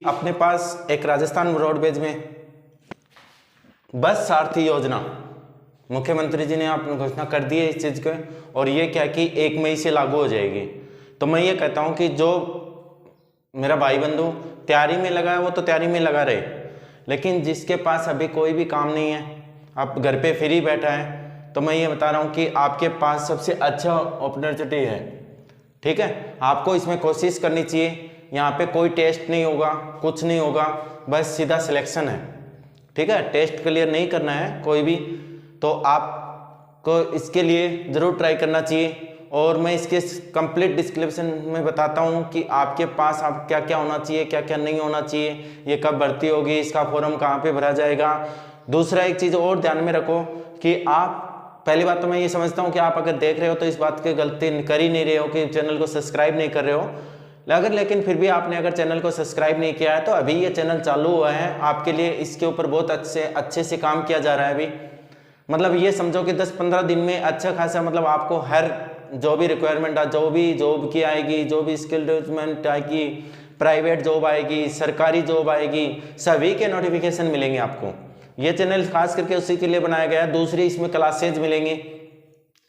अपने पास एक राजस्थान रोडवेज में बस सारथी योजना मुख्यमंत्री जी ने आपने घोषणा कर दी है इस चीज़ के, और ये क्या कि 1 मई से लागू हो जाएगी। तो मैं ये कहता हूँ कि जो मेरा भाई बंधु तैयारी में लगा है वो तो तैयारी में लगा रहे, लेकिन जिसके पास अभी कोई भी काम नहीं है, आप घर पे फ्री बैठा है, तो मैं ये बता रहा हूँ कि आपके पास सबसे अच्छा अपॉर्चुनिटी है। ठीक है, आपको इसमें कोशिश करनी चाहिए। यहाँ पे कोई टेस्ट नहीं होगा, कुछ नहीं होगा, बस सीधा सिलेक्शन है। ठीक है, टेस्ट क्लियर नहीं करना है कोई भी, तो आपको इसके लिए ज़रूर ट्राई करना चाहिए। और मैं इसके कंप्लीट डिस्क्रिप्शन में बताता हूँ कि आपके पास आप क्या क्या होना चाहिए, क्या क्या नहीं होना चाहिए, ये कब भर्ती होगी, इसका फॉर्म कहाँ पे भरा जाएगा। दूसरा एक चीज़ और ध्यान में रखो कि आप, पहली बात तो मैं ये समझता हूँ कि आप अगर देख रहे हो तो इस बात की गलती कर ही नहीं रहे हो कि चैनल को सब्सक्राइब नहीं कर रहे हो। लेकिन फिर भी आपने अगर चैनल को सब्सक्राइब नहीं किया है तो अभी ये चैनल चालू हुआ है, आपके लिए इसके ऊपर बहुत अच्छे से काम किया जा रहा है अभी। मतलब ये समझो कि 10-15 दिन में अच्छा खासा, मतलब आपको हर जो भी रिक्वायरमेंट है, जो भी जॉब की आएगी, जो भी स्किल डेवलपमेंट आएगी, प्राइवेट जॉब आएगी, सरकारी जॉब आएगी, सभी के नोटिफिकेशन मिलेंगे आपको। ये चैनल खास करके उसी के लिए बनाया गया है। दूसरी इसमें क्लासेज मिलेंगी,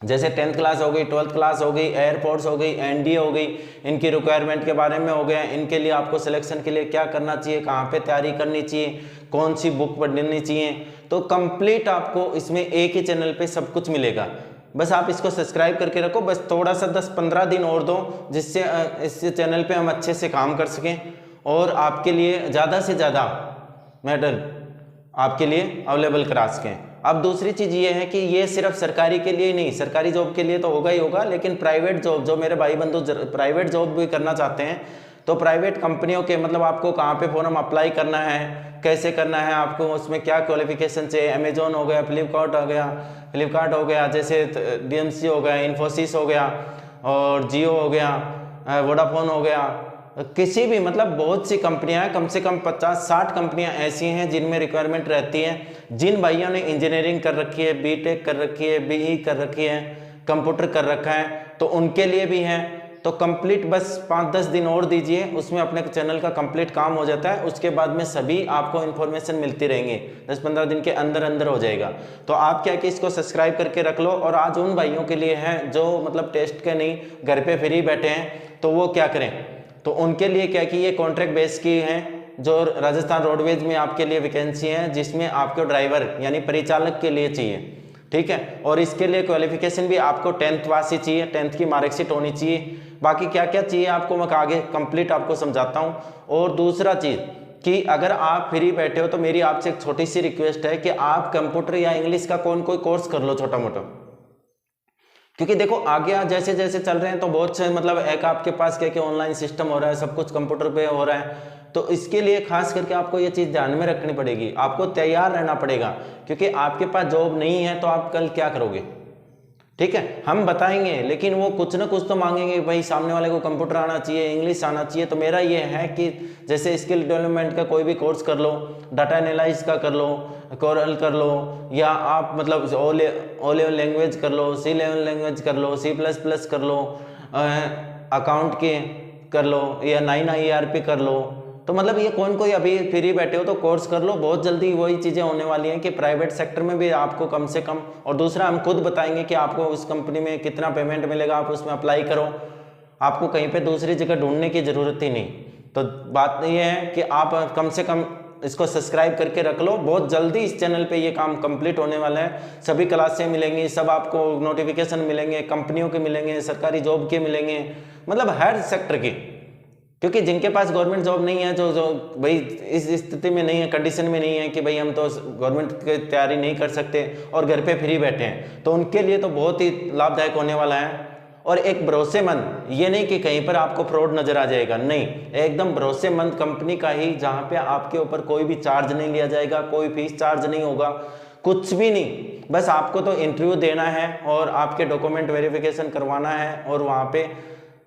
जैसे 10th क्लास हो गई, 12th क्लास हो गई, एयरपोर्ट्स हो गई, एनडीए हो गई, इनकी रिक्वायरमेंट के बारे में हो गया, इनके लिए आपको सिलेक्शन के लिए क्या करना चाहिए, कहाँ पे तैयारी करनी चाहिए, कौन सी बुक पढ़नी चाहिए, तो कंप्लीट आपको इसमें एक ही चैनल पे सब कुछ मिलेगा। बस आप इसको सब्सक्राइब करके रखो, बस थोड़ा सा 10-15 दिन और दो, जिससे इस चैनल पे हम अच्छे से काम कर सकें और आपके लिए ज़्यादा से ज़्यादा मेडल आपके लिए अवेलेबल करा सकें। अब दूसरी चीज़ ये है कि ये सिर्फ सरकारी के लिए ही नहीं, सरकारी जॉब के लिए तो होगा ही होगा, लेकिन प्राइवेट जॉब, जो मेरे भाई बंधु प्राइवेट जॉब भी करना चाहते हैं, तो प्राइवेट कंपनियों के, मतलब आपको कहाँ पे फॉर्म अप्लाई करना है, कैसे करना है, आपको उसमें क्या क्वालिफिकेशन चाहिए, अमेजोन हो गया, फ्लिपकार्ट हो गया, जैसे डीएमसी हो गया, इन्फोसिस हो गया, और जियो हो गया, वोडाफोन हो गया, किसी भी, मतलब बहुत सी कंपनियां हैं, कम से कम 50-60 कंपनियां ऐसी हैं जिनमें रिक्वायरमेंट रहती है। जिन भाइयों ने इंजीनियरिंग कर रखी है, बीटेक कर रखी है, बीई कर रखी है, कंप्यूटर कर रखा है, तो उनके लिए भी है। तो कंप्लीट बस 5-10 दिन और दीजिए, उसमें अपने चैनल का कंप्लीट काम हो जाता है। उसके बाद में सभी आपको इन्फॉर्मेशन मिलती रहेंगी, 10-15 दिन के अंदर अंदर हो जाएगा। तो आप क्या कि इसको सब्सक्राइब करके रख लो। और आज उन भाइयों के लिए है जो मतलब टेस्ट के नहीं, घर पे फ्री बैठे हैं, तो वो क्या करें, तो उनके लिए क्या कि ये कॉन्ट्रैक्ट बेस की हैं, जो राजस्थान रोडवेज में आपके लिए वैकेंसी है, जिसमें आपको ड्राइवर यानी परिचालक के लिए चाहिए। ठीक है, और इसके लिए क्वालिफिकेशन भी आपको 10th पास ही चाहिए, 10th की मार्कशीट होनी चाहिए। बाकी क्या क्या चाहिए आपको मैं आगे कंप्लीट आपको समझाता हूँ। और दूसरा चीज़ कि अगर आप फ्री बैठे हो तो मेरी आपसे एक छोटी सी रिक्वेस्ट है कि आप कंप्यूटर या इंग्लिश का कोई कोर्स कर लो छोटा मोटा, क्योंकि देखो आगे जैसे जैसे चल रहे हैं तो बहुत से, मतलब एक आपके पास क्या ऑनलाइन सिस्टम हो रहा है, सब कुछ कंप्यूटर पे हो रहा है, तो इसके लिए खास करके आपको ये चीज़ ध्यान में रखनी पड़ेगी, आपको तैयार रहना पड़ेगा, क्योंकि आपके पास जॉब नहीं है तो आप कल क्या करोगे। ठीक है, हम बताएंगे लेकिन वो कुछ ना कुछ तो मांगेंगे, भाई सामने वाले को कंप्यूटर आना चाहिए, इंग्लिश आना चाहिए। तो मेरा ये है कि जैसे स्किल डेवलपमेंट का कोई भी कोर्स कर लो, डाटा एनालाइज का कर लो, कोरल कर लो, या आप मतलब ओ लेवल लैंग्वेज कर लो, सी लेवल लैंग्वेज कर लो, C++ कर लो, अकाउंट के कर लो, या 9 कर लो। तो मतलब ये कोई अभी फ्री बैठे हो तो कोर्स कर लो, बहुत जल्दी वही चीज़ें होने वाली हैं कि प्राइवेट सेक्टर में भी आपको कम से कम, और दूसरा हम खुद बताएंगे कि आपको उस कंपनी में कितना पेमेंट मिलेगा, आप उसमें अप्लाई करो, आपको कहीं पे दूसरी जगह ढूंढने की ज़रूरत ही नहीं। तो बात ये है कि आप कम से कम इसको सब्सक्राइब करके रख लो, बहुत जल्दी इस चैनल पे ये काम कंप्लीट होने वाला है। सभी क्लासें मिलेंगी, सब आपको नोटिफिकेशन मिलेंगे, कंपनियों के मिलेंगे, सरकारी जॉब के मिलेंगे, मतलब हर सेक्टर के, क्योंकि जिनके पास गवर्नमेंट जॉब नहीं है, जो भाई इस स्थिति में नहीं है, कंडीशन में नहीं है कि भाई हम तो गवर्नमेंट की तैयारी नहीं कर सकते और घर पे फ्री बैठे हैं, तो उनके लिए तो बहुत ही लाभदायक होने वाला है। और एक भरोसेमंद, ये नहीं कि कहीं पर आपको फ्रॉड नजर आ जाएगा, नहीं, एकदम भरोसेमंद कंपनी का ही, जहाँ पे आपके ऊपर कोई भी चार्ज नहीं लिया जाएगा, कोई फीस चार्ज नहीं होगा, कुछ भी नहीं, बस आपको तो इंटरव्यू देना है और आपके डॉक्यूमेंट वेरिफिकेशन करवाना है, और वहाँ पे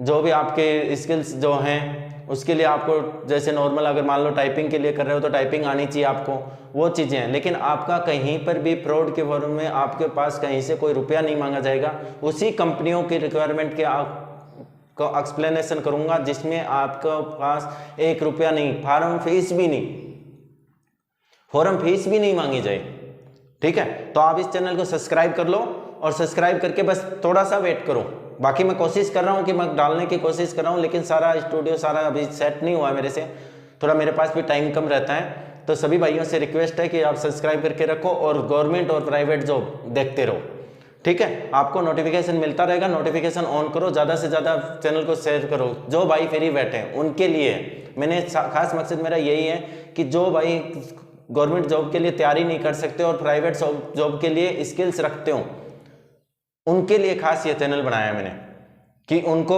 जो भी आपके स्किल्स जो हैं उसके लिए आपको, जैसे नॉर्मल अगर मान लो टाइपिंग के लिए कर रहे हो तो टाइपिंग आनी चाहिए आपको, वो चीज़ें हैं। लेकिन आपका कहीं पर भी फ्रॉड के फॉर्म में आपके पास कहीं से कोई रुपया नहीं मांगा जाएगा, उसी कंपनियों की रिक्वायरमेंट के को एक्सप्लेनेशन करूंगा, जिसमें आपके पास 1 रुपया नहीं, फॉर्म फीस भी नहीं मांगी जाए। ठीक है, तो आप इस चैनल को सब्सक्राइब कर लो और सब्सक्राइब करके बस थोड़ा सा वेट करो। बाकी मैं कोशिश कर रहा हूँ कि मैं डालने की कोशिश कर रहा हूँ, लेकिन सारा स्टूडियो सारा अभी सेट नहीं हुआ है मेरे से, थोड़ा मेरे पास भी टाइम कम रहता है। तो सभी भाइयों से रिक्वेस्ट है कि आप सब्सक्राइब करके रखो और गवर्नमेंट और प्राइवेट जॉब देखते रहो। ठीक है, आपको नोटिफिकेशन मिलता रहेगा, नोटिफिकेशन ऑन करो, ज़्यादा से ज़्यादा चैनल को शेयर करो। जो भाई फ्री बैठे हैं उनके लिए मैंने खास मकसद मेरा यही है कि जो भाई गवर्नमेंट जॉब के लिए तैयारी नहीं कर सकते और प्राइवेट जॉब के लिए स्किल्स रखते हो, उनके लिए खास ये चैनल बनाया मैंने कि उनको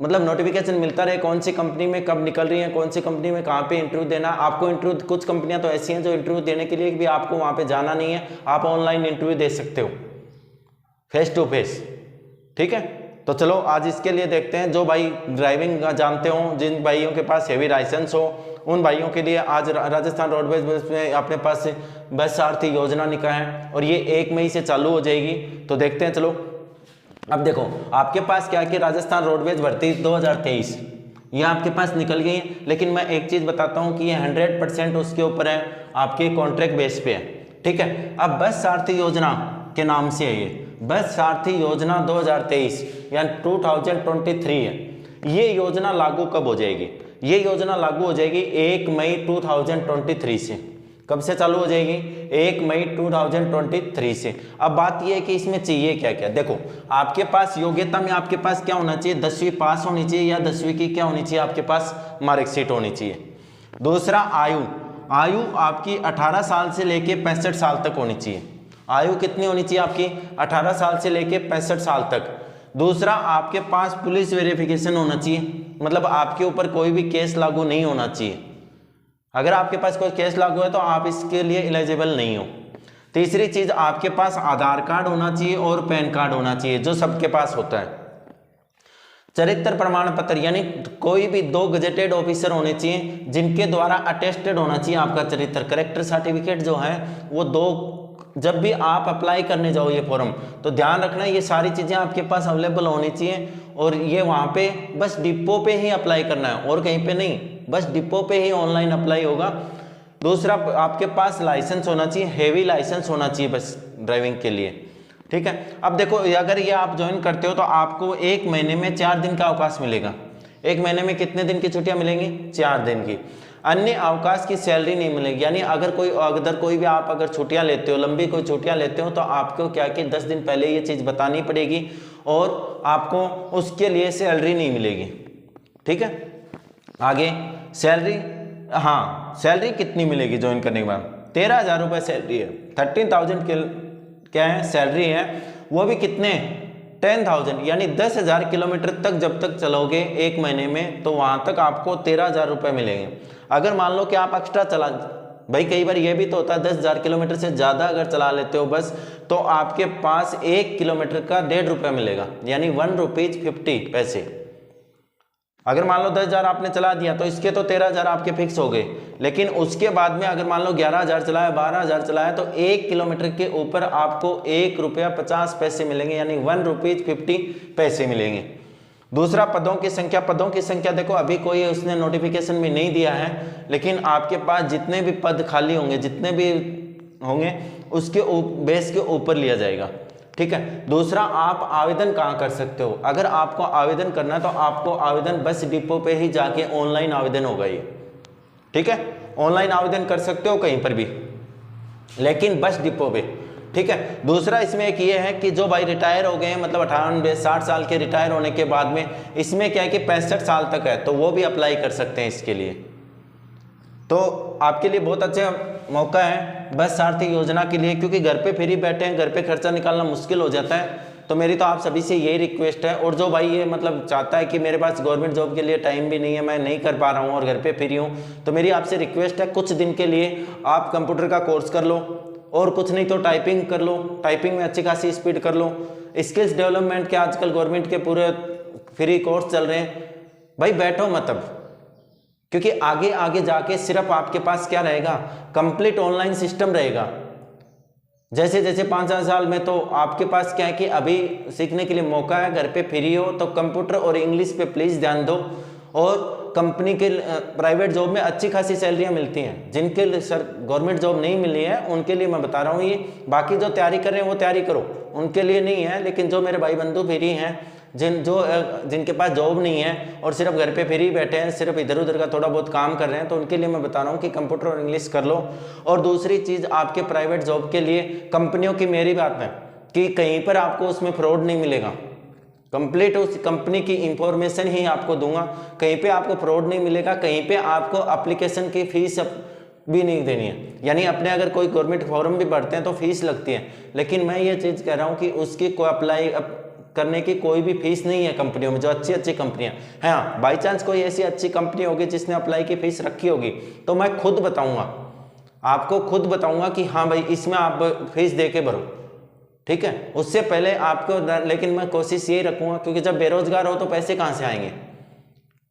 मतलब नोटिफिकेशन मिलता रहे कौन सी कंपनी में कब निकल रही है, कौन सी कंपनी में कहाँ पे इंटरव्यू देना। आपको इंटरव्यू, कुछ कंपनियां तो ऐसी हैं जो इंटरव्यू देने के लिए भी आपको वहाँ पे जाना नहीं है, आप ऑनलाइन इंटरव्यू दे सकते हो फेस टू फेस। ठीक है, तो चलो आज इसके लिए देखते हैं। जो भाई ड्राइविंग जानते हो, जिन भाइयों के पास हेवी लाइसेंस हो, उन भाइयों के लिए आज राजस्थान रोडवेज बस में अपने पास बस सारथी योजना निकला है और ये 1 मई से चालू हो जाएगी। तो देखते हैं, चलो अब देखो आपके पास क्या है कि राजस्थान रोडवेज भर्ती 2023 ये आपके पास निकल गई है, लेकिन मैं एक चीज़ बताता हूँ कि ये 100% उसके ऊपर है, आपके कॉन्ट्रैक्ट बेस पे है। ठीक है, अब बस सारथी योजना के नाम से है, ये बस सारथी योजना 2023 या 2023 है। ये योजना लागू कब हो जाएगी? ये योजना लागू हो जाएगी 1 मई 2023 से। कब से चालू हो जाएगी? 1 मई 2023 से। अब बात यह है कि इसमें चाहिए क्या क्या। देखो आपके पास योग्यता में आपके पास क्या होना चाहिए, 10वीं पास होनी चाहिए या 10वीं की क्या होनी चाहिए, आपके पास मार्कशीट होनी चाहिए। दूसरा आयु आपकी 18 साल से लेके 65 साल तक होनी चाहिए। आयु कितनी होनी चाहिए आपकी? 18 साल से लेके 65 साल तक। दूसरा आपके पास पुलिस वेरिफिकेशन होना चाहिए, मतलब आपके ऊपर कोई भी केस लागू नहीं होना चाहिए। अगर आपके पास कोई केस लागू है तो आप इसके लिए एलिजिबल नहीं हो। तीसरी चीज आपके पास आधार कार्ड होना चाहिए और पैन कार्ड होना चाहिए, जो सबके पास होता है। चरित्र प्रमाण पत्र यानी कोई भी 2 गजेटेड ऑफिसर होने चाहिए जिनके द्वारा अटेस्टेड होना चाहिए आपका चरित्र। करेक्टर सर्टिफिकेट जो है वो 2, जब भी आप अप्लाई करने जाओ ये फॉर्म तो ध्यान रखना ये सारी चीज़ें आपके पास अवेलेबल होनी चाहिए और ये वहाँ पे बस डिपो पे ही अप्लाई करना है और कहीं पे नहीं, बस डिपो पे ही ऑनलाइन अप्लाई होगा। दूसरा आपके पास लाइसेंस होना चाहिए, हेवी लाइसेंस होना चाहिए बस ड्राइविंग के लिए। ठीक है, अब देखो अगर ये आप ज्वाइन करते हो तो आपको 1 महीने में 4 दिन का अवकाश मिलेगा। 1 महीने में कितने दिन की छुट्टियां मिलेंगी? 4 दिन की। अन्य अवकाश की सैलरी नहीं मिलेगी, यानी अगर कोई भी आप अगर छुट्टियां लेते हो, लंबी कोई छुट्टियां लेते हो तो आपको क्या कि 10 दिन पहले ये चीज़ बतानी पड़ेगी और आपको उसके लिए सैलरी नहीं मिलेगी। ठीक है, आगे सैलरी, हाँ सैलरी कितनी मिलेगी ज्वाइन करने के बाद? 13,000 रुपये सैलरी है। 13,000 क्या है सैलरी है, वो भी कितने? 10,000 यानी 10,000 किलोमीटर तक जब तक चलोगे 1 महीने में तो वहां तक आपको 13,000 रुपये मिलेंगे। अगर मान लो कि आप एक्स्ट्रा चला, भाई कई बार ये भी तो होता है 10,000 किलोमीटर से ज़्यादा अगर चला लेते हो बस तो आपके पास 1 किलोमीटर का 1.5 रुपया मिलेगा, यानी 1.50 रुपये। अगर मान लो 10,000 आपने चला दिया तो इसके तो 13,000 आपके फिक्स हो गए, लेकिन उसके बाद में अगर मान लो 11,000 चलाया, 12,000 चलाया तो 1 किलोमीटर के ऊपर आपको 1 रुपया 50 पैसे मिलेंगे, यानी 1.50 रुपये मिलेंगे। दूसरा पदों की संख्या देखो अभी कोई उसने नोटिफिकेशन में नहीं दिया है, लेकिन आपके पास जितने भी पद खाली होंगे, जितने भी होंगे उसके बेस के ऊपर लिया जाएगा। ठीक है, दूसरा आप आवेदन कहाँ कर सकते हो? अगर आपको आवेदन करना है तो आपको आवेदन बस डिपो पे ही जाके ऑनलाइन आवेदन होगा ये। ठीक है, ऑनलाइन आवेदन कर सकते हो कहीं पर भी, लेकिन बस डिपो पे। ठीक है, दूसरा इसमें एक ये है कि जो भाई रिटायर हो गए हैं, मतलब 58-60 साल के रिटायर होने के बाद में इसमें क्या है कि 65 साल तक है तो वो भी अप्लाई कर सकते हैं इसके लिए। तो आपके लिए बहुत अच्छा मौका है बस सारथी योजना के लिए, क्योंकि घर पे फ्री बैठे हैं, घर पे खर्चा निकालना मुश्किल हो जाता है। तो मेरी तो आप सभी से यही रिक्वेस्ट है, और जो भाई ये मतलब चाहता है कि मेरे पास गवर्नमेंट जॉब के लिए टाइम भी नहीं है, मैं नहीं कर पा रहा हूँ और घर पे फ्री हूँ, तो मेरी आपसे रिक्वेस्ट है कुछ दिन के लिए आप कंप्यूटर का कोर्स कर लो और कुछ नहीं तो टाइपिंग कर लो, टाइपिंग में अच्छी खासी स्पीड कर लो। स्किल्स डेवलपमेंट के आजकल गवर्नमेंट के पूरे फ्री कोर्स चल रहे हैं, भाई बैठो मत अब, क्योंकि आगे आगे जाके सिर्फ आपके पास क्या रहेगा, कंप्लीट ऑनलाइन सिस्टम रहेगा। जैसे जैसे 5-7 साल में तो आपके पास क्या है कि अभी सीखने के लिए मौका है, घर पे फ्री हो, तो कंप्यूटर और इंग्लिश पे प्लीज़ ध्यान दो। और कंपनी के प्राइवेट जॉब में अच्छी खासी सैलरियां मिलती हैं, जिनके लिए सर गवर्नमेंट जॉब नहीं मिली है उनके लिए मैं बता रहा हूँ ये। बाकी जो तैयारी कर रहे हैं वो तैयारी करो, उनके लिए नहीं है। लेकिन जो मेरे भाई बंधु फ्री हैं, जिनके पास जॉब नहीं है और सिर्फ घर पे फ्री बैठे हैं, सिर्फ इधर उधर का थोड़ा बहुत काम कर रहे हैं, तो उनके लिए मैं बता रहा हूँ कि कंप्यूटर और इंग्लिश कर लो। और दूसरी चीज़, आपके प्राइवेट जॉब के लिए कंपनियों की मेरी बात है कि कहीं पर आपको उसमें फ्रॉड नहीं मिलेगा। कंप्लीट उस कंपनी की इंफॉर्मेशन ही आपको दूंगा, कहीं पे आपको फ्रॉड नहीं मिलेगा, कहीं पे आपको एप्लीकेशन की फीस भी नहीं देनी है। यानी अपने अगर कोई गवर्नमेंट फॉर्म भी भरते हैं तो फीस लगती है, लेकिन मैं ये चीज़ कह रहा हूँ कि उसकी को अप्लाई करने की कोई भी फीस नहीं है कंपनियों में, जो अच्छी अच्छी कंपनियां हैं। हाँ, बाई चांस कोई ऐसी अच्छी कंपनी होगी जिसने अप्लाई की फीस रखी होगी, तो मैं खुद बताऊंगा, आपको खुद बताऊंगा कि हाँ भाई इसमें आप फीस दे के भरो, ठीक है। उससे पहले आपको, लेकिन मैं कोशिश यही रखूंगा, क्योंकि जब बेरोजगार हो तो पैसे कहाँ से आएंगे।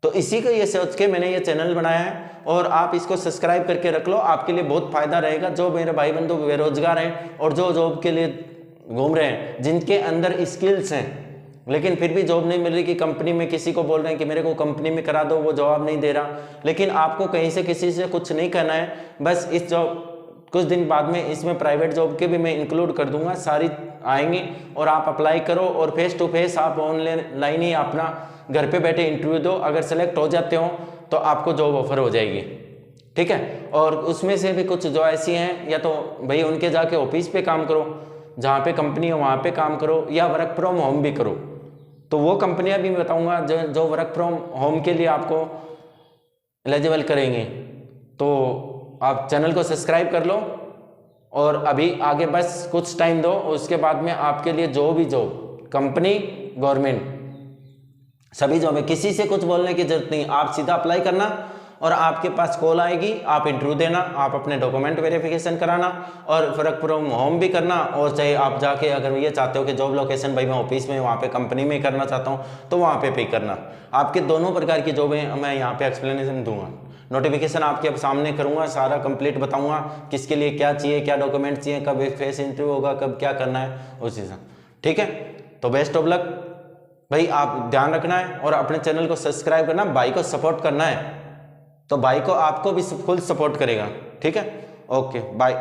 तो इसी को ये सोच के मैंने ये चैनल बनाया है, और आप इसको सब्सक्राइब करके रख लो, आपके लिए बहुत फायदा रहेगा। जो मेरे भाई बंधु बेरोजगार हैं और जो जॉब के लिए घूम रहे हैं, जिनके अंदर स्किल्स हैं लेकिन फिर भी जॉब नहीं मिल रही, कि कंपनी में किसी को बोल रहे हैं कि मेरे को कंपनी में करा दो, वो जवाब नहीं दे रहा। लेकिन आपको कहीं से किसी से कुछ नहीं करना है, बस इस जॉब कुछ दिन बाद में इसमें प्राइवेट जॉब के भी मैं इंक्लूड कर दूंगा, सारी आएंगी, और आप अप्लाई करो और फेस टू फेस आप ऑनलाइन ही अपना घर पे बैठे इंटरव्यू दो। अगर सेलेक्ट हो जाते हो तो आपको जॉब ऑफर हो जाएगी, ठीक है। और उसमें से भी कुछ जो ऐसी हैं, या तो भाई उनके जाके ऑफिस पे काम करो, जहाँ पे कंपनी है वहाँ पे काम करो, या वर्क फ्रॉम होम भी करो। तो वो कंपनियाँ भी बताऊँगा जो वर्क फ्रॉम होम के लिए आपको एलिजिबल करेंगे। तो आप चैनल को सब्सक्राइब कर लो, और अभी आगे बस कुछ टाइम दो, उसके बाद में आपके लिए जो भी जॉब, कंपनी, गवर्नमेंट, सभी जॉब है, किसी से कुछ बोलने की जरूरत नहीं, आप सीधा अप्लाई करना और आपके पास कॉल आएगी, आप इंटरव्यू देना, आप अपने डॉक्यूमेंट वेरिफिकेशन कराना, और वर्क फ्रॉम होम भी करना। और चाहे आप जाके अगर ये चाहते हो कि जॉब लोकेशन भाई मैं ऑफिस में, वहाँ पे कंपनी में करना चाहता हूँ, तो वहाँ पे भी करना। आपके दोनों प्रकार की जॉबें मैं यहाँ पे एक्सप्लेनेशन दूंगा, नोटिफिकेशन आपके अब सामने करूँगा, सारा कंप्लीट बताऊँगा किसके लिए क्या चाहिए, क्या डॉक्यूमेंट चाहिए, कब फेस इंटरव्यू होगा, कब क्या करना है, उस चीज़, ठीक है। तो बेस्ट ऑफ लक भाई, आप ध्यान रखना है और अपने चैनल को सब्सक्राइब करना, भाई को सपोर्ट करना है, तो भाई को आपको भी फुल सपोर्ट करेगा, ठीक है। Okay, bye.